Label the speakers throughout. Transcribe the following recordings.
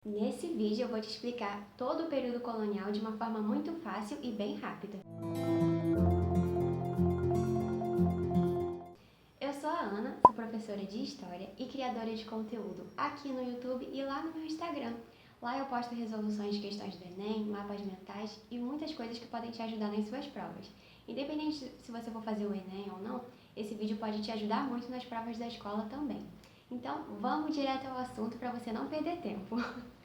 Speaker 1: Nesse vídeo eu vou te explicar todo o período colonial de uma forma muito fácil e bem rápida. Eu sou a Ana, sou professora de História e criadora de conteúdo aqui no YouTube e lá no meu Instagram. Lá eu posto resoluções de questões do Enem, mapas mentais e muitas coisas que podem te ajudar nas suas provas. Independente se você for fazer o Enem ou não, esse vídeo pode te ajudar muito nas provas da escola também. Então vamos direto ao assunto para você não perder tempo.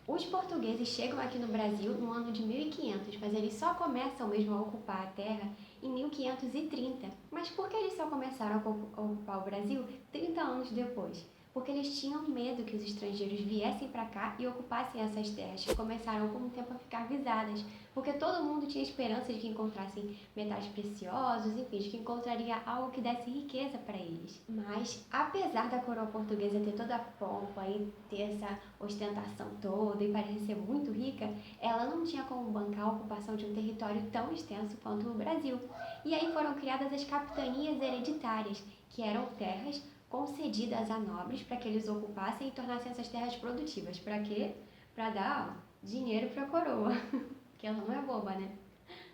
Speaker 1: Os portugueses chegam aqui no Brasil no ano de 1500, mas eles só começam mesmo a ocupar a terra em 1530. Mas por que eles só começaram a ocupar o Brasil 30 anos depois? Porque eles tinham medo que os estrangeiros viessem para cá e ocupassem essas terras, que começaram com o tempo a ficar visadas, porque todo mundo tinha esperança de que encontrassem metais preciosos, enfim, de que encontraria algo que desse riqueza para eles. Mas, apesar da coroa portuguesa ter toda a pompa e ter essa ostentação toda e parecer ser muito rica, ela não tinha como bancar a ocupação de um território tão extenso quanto o Brasil. E aí foram criadas as capitanias hereditárias, que eram terras concedidas a nobres para que eles ocupassem e tornassem essas terras produtivas. Para quê? Para dar dinheiro para a coroa, que ela não é boba, né?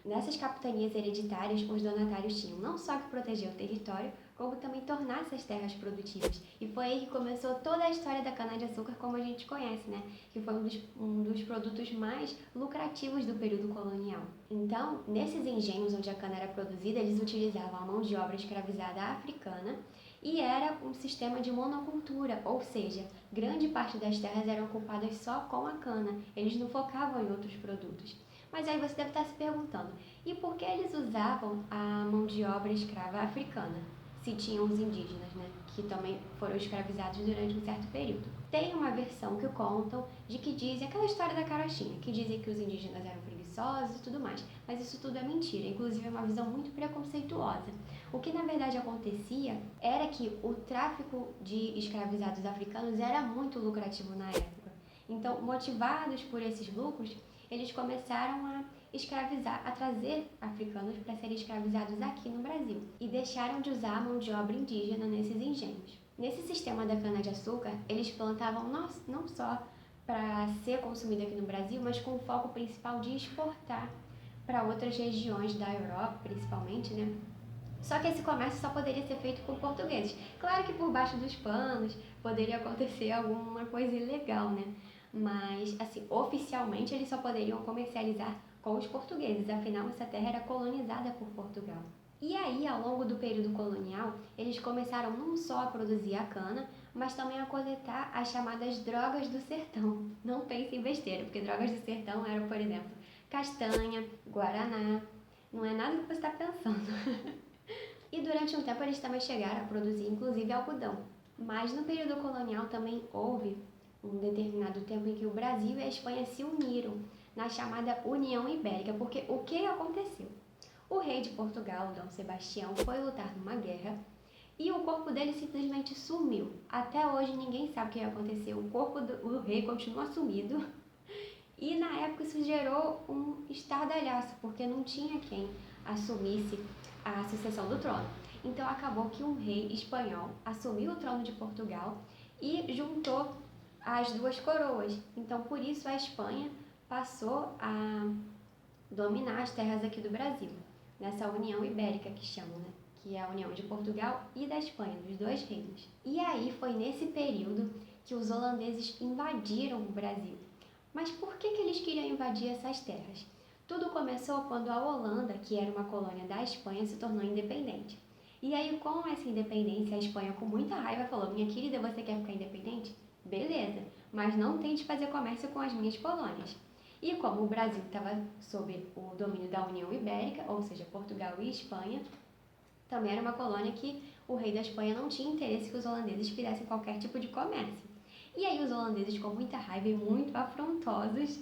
Speaker 1: Nessas capitanias hereditárias, os donatários tinham não só que proteger o território, como também tornar essas terras produtivas. E foi aí que começou toda a história da cana-de-açúcar como a gente conhece, né? Que foi um dos produtos mais lucrativos do período colonial. Então, nesses engenhos onde a cana era produzida, eles utilizavam a mão de obra escravizada africana e era um sistema de monocultura, ou seja, grande parte das terras eram ocupadas só com a cana, eles não focavam em outros produtos. Mas aí você deve estar se perguntando, e por que eles usavam a mão de obra escrava africana? Se tinham os indígenas, né, que também foram escravizados durante um certo período. Tem uma versão que contam de que dizem, aquela história da carochinha, que dizem que os indígenas eram preguiçosos e tudo mais, mas isso tudo é mentira, inclusive é uma visão muito preconceituosa. O que na verdade acontecia era que o tráfico de escravizados africanos era muito lucrativo na época. Então, motivados por esses lucros, eles começaram a escravizar, a trazer africanos para serem escravizados aqui no Brasil e deixaram de usar a mão de obra indígena nesses engenhos. Nesse sistema da cana-de-açúcar, eles plantavam não só para ser consumida aqui no Brasil, mas com o foco principal de exportar para outras regiões da Europa, principalmente, né? Só que esse comércio só poderia ser feito por portugueses. Claro que por baixo dos panos poderia acontecer alguma coisa ilegal, né? Mas, assim, oficialmente eles só poderiam comercializar com os portugueses, afinal essa terra era colonizada por Portugal. E aí, ao longo do período colonial, eles começaram não só a produzir a cana, mas também a coletar as chamadas drogas do sertão. Não pense em besteira, porque drogas do sertão eram, por exemplo, castanha, guaraná, não é nada que você está pensando. E durante um tempo eles também chegaram a produzir inclusive algodão. Mas no período colonial também houve um determinado tempo em que o Brasil e a Espanha se uniram na chamada União Ibérica, porque o que aconteceu? O rei de Portugal, Dom Sebastião, foi lutar numa guerra e o corpo dele simplesmente sumiu. Até hoje ninguém sabe o que aconteceu, o corpo do rei continua sumido. E na época isso gerou um estardalhaço, porque não tinha quem assumisse a sucessão do trono. Então acabou que um rei espanhol assumiu o trono de Portugal e juntou as duas coroas. Então por isso a Espanha passou a dominar as terras aqui do Brasil, nessa União Ibérica que chamam, né? Que é a união de Portugal e da Espanha, dos dois reinos. E aí foi nesse período que os holandeses invadiram o Brasil. Mas por que eles queriam invadir essas terras? Tudo começou quando a Holanda, que era uma colônia da Espanha, se tornou independente. E aí, com essa independência, a Espanha, com muita raiva, falou: minha querida, você quer ficar independente? Beleza, mas não tente fazer comércio com as minhas colônias. E como o Brasil estava sob o domínio da União Ibérica, ou seja, Portugal e Espanha, também era uma colônia que o rei da Espanha não tinha interesse que os holandeses fizessem qualquer tipo de comércio. E aí os holandeses, com muita raiva e muito afrontosos,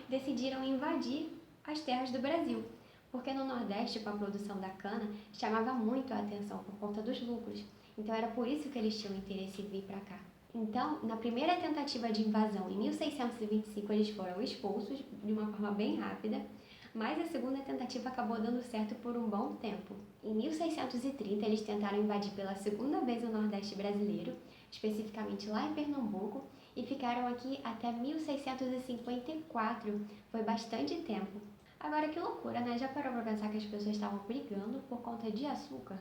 Speaker 1: decidiram invadir as terras do Brasil, porque no Nordeste, com a produção da cana, chamava muito a atenção por conta dos lucros. Então era por isso que eles tinham interesse em vir para cá. Então, na primeira tentativa de invasão, em 1625, eles foram expulsos de uma forma bem rápida, mas a segunda tentativa acabou dando certo por um bom tempo. Em 1630, eles tentaram invadir pela segunda vez o Nordeste brasileiro, especificamente lá em Pernambuco, e ficaram aqui até 1654. Foi bastante tempo. Agora que loucura, né? Já parou pra pensar que as pessoas estavam brigando por conta de açúcar?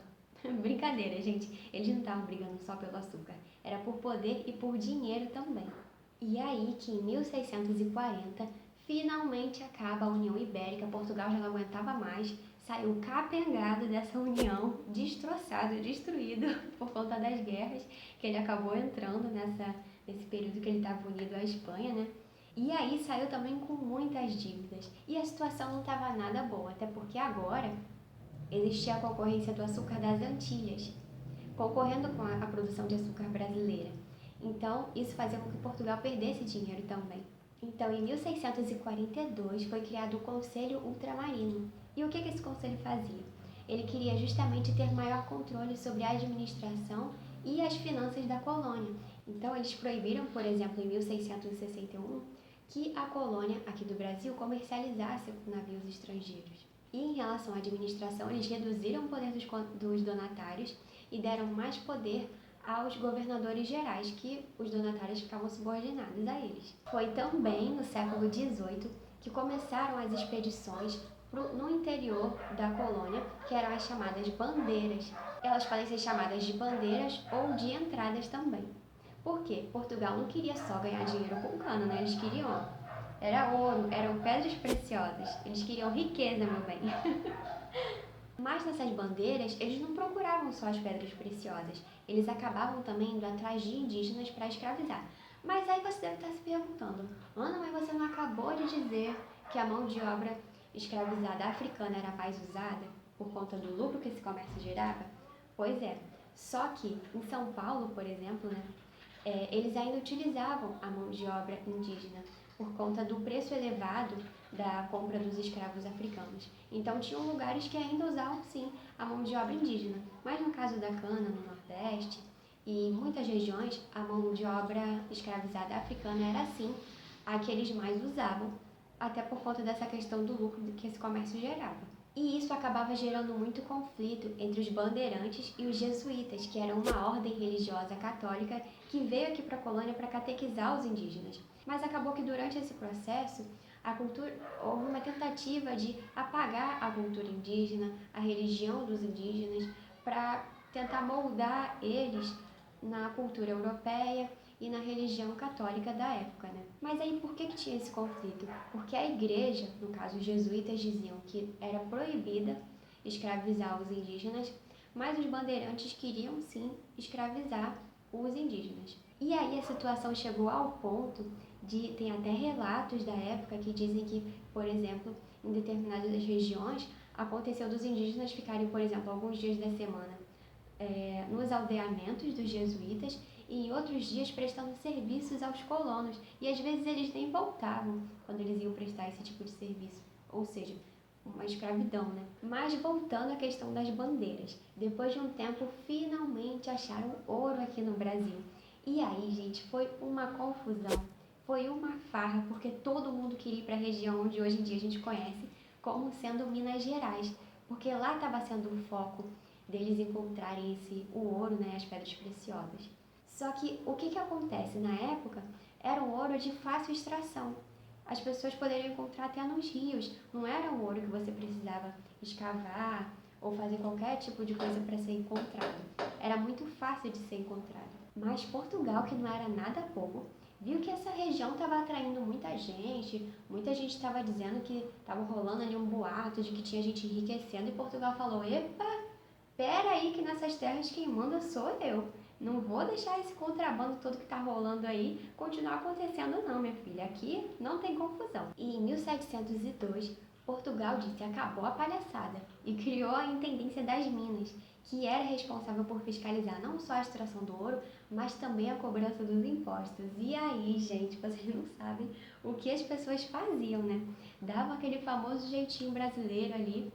Speaker 1: Brincadeira, gente. Eles não estavam brigando só pelo açúcar. Era por poder e por dinheiro também. E aí que em 1640, finalmente acaba a União Ibérica. Portugal já não aguentava mais. Saiu capengado dessa união, destroçado, destruído por conta das guerras, que ele acabou entrando nesse período que ele estava unido à Espanha, né? E aí saiu também com muitas dívidas. E a situação não estava nada boa, até porque agora existia a concorrência do açúcar das Antilhas, concorrendo com a produção de açúcar brasileira. Então, isso fazia com que Portugal perdesse dinheiro também. Então, em 1642, foi criado o Conselho Ultramarino. E o que esse conselho fazia? Ele queria justamente ter maior controle sobre a administração e as finanças da colônia. Então, eles proibiram, por exemplo, em 1661, que a colônia aqui do Brasil comercializasse navios estrangeiros. E em relação à administração, eles reduziram o poder dos donatários e deram mais poder aos governadores gerais, que os donatários ficavam subordinados a eles. Foi também no século XVIII que começaram as expedições no interior da colônia, que eram as chamadas bandeiras. Elas podem ser chamadas de bandeiras ou de entradas também. Por quê? Portugal não queria só ganhar dinheiro com cana, né? Eles queriam, era ouro, eram pedras preciosas. Eles queriam riqueza, meu bem. Mas nessas bandeiras, eles não procuravam só as pedras preciosas. Eles acabavam também indo atrás de indígenas para escravizar. Mas aí você deve estar se perguntando, Ana, mas você não acabou de dizer que a mão de obra escravizada africana era mais usada por conta do lucro que esse comércio gerava? Pois é, só que em São Paulo, por exemplo, né, eles ainda utilizavam a mão de obra indígena por conta do preço elevado da compra dos escravos africanos. Então tinham lugares que ainda usavam sim a mão de obra indígena, mas no caso da cana no Nordeste e muitas regiões, a mão de obra escravizada africana era sim a que eles mais usavam, até por conta dessa questão do lucro que esse comércio gerava. E isso acabava gerando muito conflito entre os bandeirantes e os jesuítas, que eram uma ordem religiosa católica que veio aqui para a colônia para catequizar os indígenas. Mas acabou que durante esse processo houve uma tentativa de apagar a cultura indígena, a religião dos indígenas, para tentar moldar eles na cultura europeia e na religião católica da época, né? Mas aí por que tinha esse conflito? Porque a igreja, no caso os jesuítas, diziam que era proibida escravizar os indígenas, mas os bandeirantes queriam sim escravizar os indígenas. E aí a situação chegou ao ponto tem até relatos da época que dizem que, por exemplo, em determinadas regiões, aconteceu dos indígenas ficarem, por exemplo, alguns dias da semana nos aldeamentos dos jesuítas e em outros dias prestando serviços aos colonos. E às vezes eles nem voltavam quando eles iam prestar esse tipo de serviço. Ou seja, uma escravidão, né? Mas voltando à questão das bandeiras. Depois de um tempo, finalmente acharam ouro aqui no Brasil. E aí, gente, foi uma confusão. Foi uma farra, porque todo mundo queria ir para a região onde hoje em dia a gente conhece como sendo Minas Gerais. Porque lá estava sendo o foco deles encontrarem o ouro, né, as pedras preciosas. Só que o que acontece? Na época, era um ouro de fácil extração. As pessoas poderiam encontrar até nos rios. Não era um ouro que você precisava escavar ou fazer qualquer tipo de coisa para ser encontrado. Era muito fácil de ser encontrado. Mas Portugal, que não era nada pouco, viu que essa região estava atraindo muita gente estava dizendo que estava rolando ali um boato de que tinha gente enriquecendo, e Portugal falou, epa, pera aí que nessas terras quem manda sou eu. Não vou deixar esse contrabando todo que está rolando aí continuar acontecendo não, minha filha. Aqui não tem confusão. E em 1702, Portugal disse acabou a palhaçada e criou a Intendência das Minas, que era responsável por fiscalizar não só a extração do ouro, mas também a cobrança dos impostos. E aí, gente, vocês não sabem o que as pessoas faziam, né? Davam aquele famoso jeitinho brasileiro ali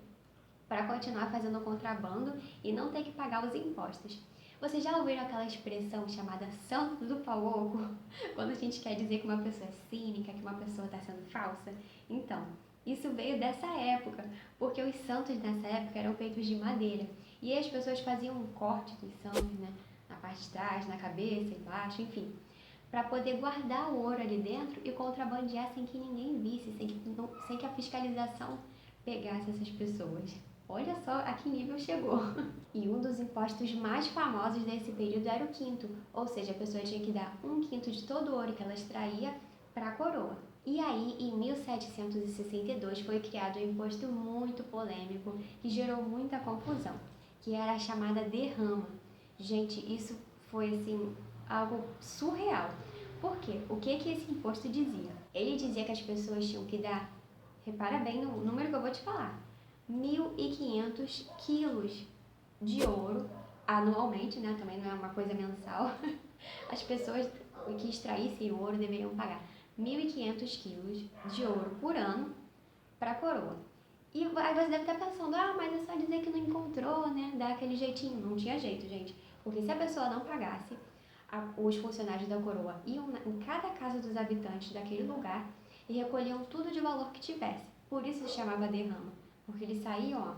Speaker 1: para continuar fazendo o contrabando e não ter que pagar os impostos. Vocês já ouviram aquela expressão chamada santo do pau oco? Quando a gente quer dizer que uma pessoa é cínica, que uma pessoa está sendo falsa? Então, isso veio dessa época, porque os santos nessa época eram feitos de madeira. E aí as pessoas faziam um corte dos santos, né? Na parte de trás, na cabeça, embaixo, enfim, para poder guardar o ouro ali dentro e contrabandear sem que ninguém visse, sem que a fiscalização pegasse essas pessoas. Olha só a que nível chegou. E um dos impostos mais famosos desse período era o quinto, ou seja, a pessoa tinha que dar 1/5 de todo o ouro que ela extraía para a coroa. E aí, em 1762, foi criado um imposto muito polêmico que gerou muita confusão, que era a chamada derrama. Gente, isso foi assim algo surreal. Por quê? O que esse imposto dizia? Ele dizia que as pessoas tinham que dar, repara bem no número que eu vou te falar, 1.500 quilos de ouro anualmente, né? Também não é uma coisa mensal. As pessoas que extraíssem o ouro deveriam pagar 1.500 quilos de ouro por ano para a coroa. E aí você deve estar pensando, mas é só dizer que não encontrou, né? Dá aquele jeitinho. Não tinha jeito, gente. Porque se a pessoa não pagasse, os funcionários da coroa iam em cada casa dos habitantes daquele lugar e recolhiam tudo de valor que tivesse. Por isso se chamava derrama. Porque eles saíam,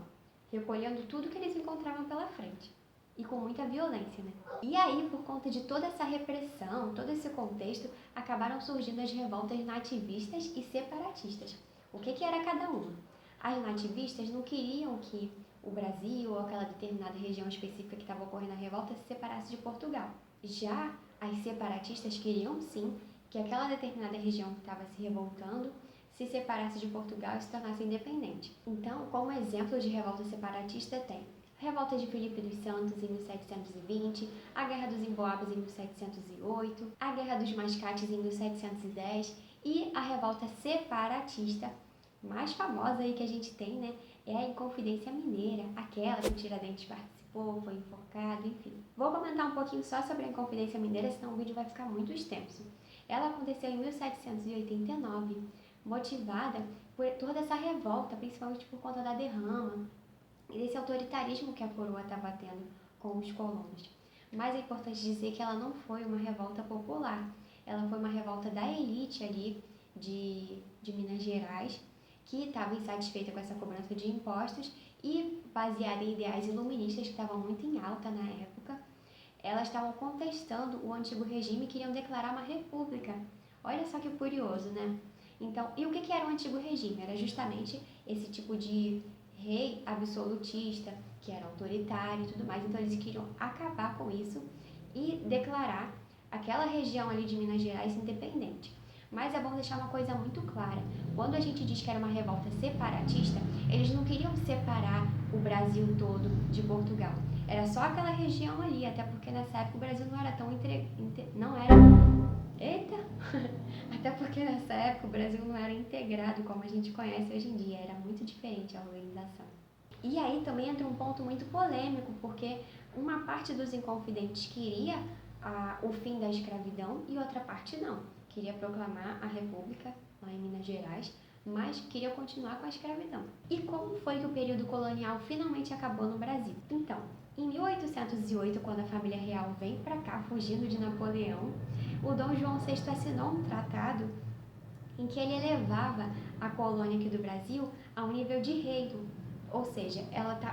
Speaker 1: recolhendo tudo que eles encontravam pela frente. E com muita violência, né? E aí, por conta de toda essa repressão, todo esse contexto, acabaram surgindo as revoltas nativistas e separatistas. O que era cada uma? As nativistas não queriam que o Brasil ou aquela determinada região específica que estava ocorrendo a revolta se separasse de Portugal. Já as separatistas queriam sim que aquela determinada região que estava se revoltando se separasse de Portugal e se tornasse independente. Então, como exemplo de revolta separatista tem a revolta de Filipe dos Santos em 1720, a Guerra dos Emboabas em 1708, a Guerra dos Mascates em 1710 e a revolta separatista mais famosa aí que a gente tem, né, é a Inconfidência Mineira, aquela que o Tiradentes participou, foi enforcado, enfim. Vou comentar um pouquinho só sobre a Inconfidência Mineira, senão o vídeo vai ficar muito extenso. Ela aconteceu em 1789, motivada por toda essa revolta, principalmente por conta da derrama e desse autoritarismo que a coroa estava tendo com os colonos. Mas é importante dizer que ela não foi uma revolta popular, ela foi uma revolta da elite ali de Minas Gerais, que estava insatisfeita com essa cobrança de impostos e, baseada em ideais iluministas que estavam muito em alta na época, elas estavam contestando o antigo regime e queriam declarar uma república. Olha só que curioso, né? Então, e o que era o antigo regime? Era justamente esse tipo de rei absolutista, que era autoritário e tudo mais. Então, eles queriam acabar com isso e declarar aquela região ali de Minas Gerais independente. Mas é bom deixar uma coisa muito clara. Quando a gente diz que era uma revolta separatista, eles não queriam separar o Brasil todo de Portugal. Era só aquela região ali, até porque nessa época o Brasil não era tão até porque nessa época o Brasil não era integrado como a gente conhece hoje em dia, era muito diferente a organização. E aí também entra um ponto muito polêmico, porque uma parte dos inconfidentes queria o fim da escravidão e outra parte não. Queria proclamar a república lá em Minas Gerais, mas queria continuar com a escravidão. E como foi que o período colonial finalmente acabou no Brasil? Então, em 1808, quando a família real vem para cá fugindo de Napoleão, o Dom João VI assinou um tratado em que ele elevava a colônia aqui do Brasil a um nível de reino, ou seja,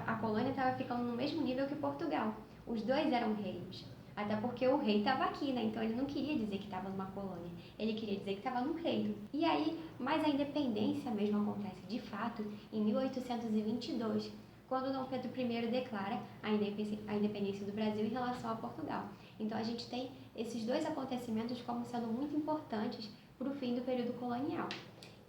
Speaker 1: a colônia estava ficando no mesmo nível que Portugal. Os dois eram reinos, até porque o rei estava aqui, né? Então ele não queria dizer que estava numa colônia, ele queria dizer que estava num reino. E aí, mas a independência mesmo acontece de fato em 1822, quando Dom Pedro I declara a independência do Brasil em relação a Portugal. Então a gente tem esses dois acontecimentos como sendo muito importantes para o fim do período colonial.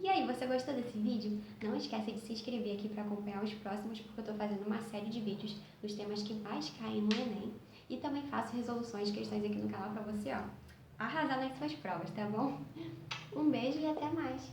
Speaker 1: E aí, você gostou desse vídeo? Não esqueça de se inscrever aqui para acompanhar os próximos, porque eu estou fazendo uma série de vídeos dos temas que mais caem no Enem. E também faço resoluções, questões aqui no canal para você, arrasar nas suas provas, tá bom? Um beijo e até mais!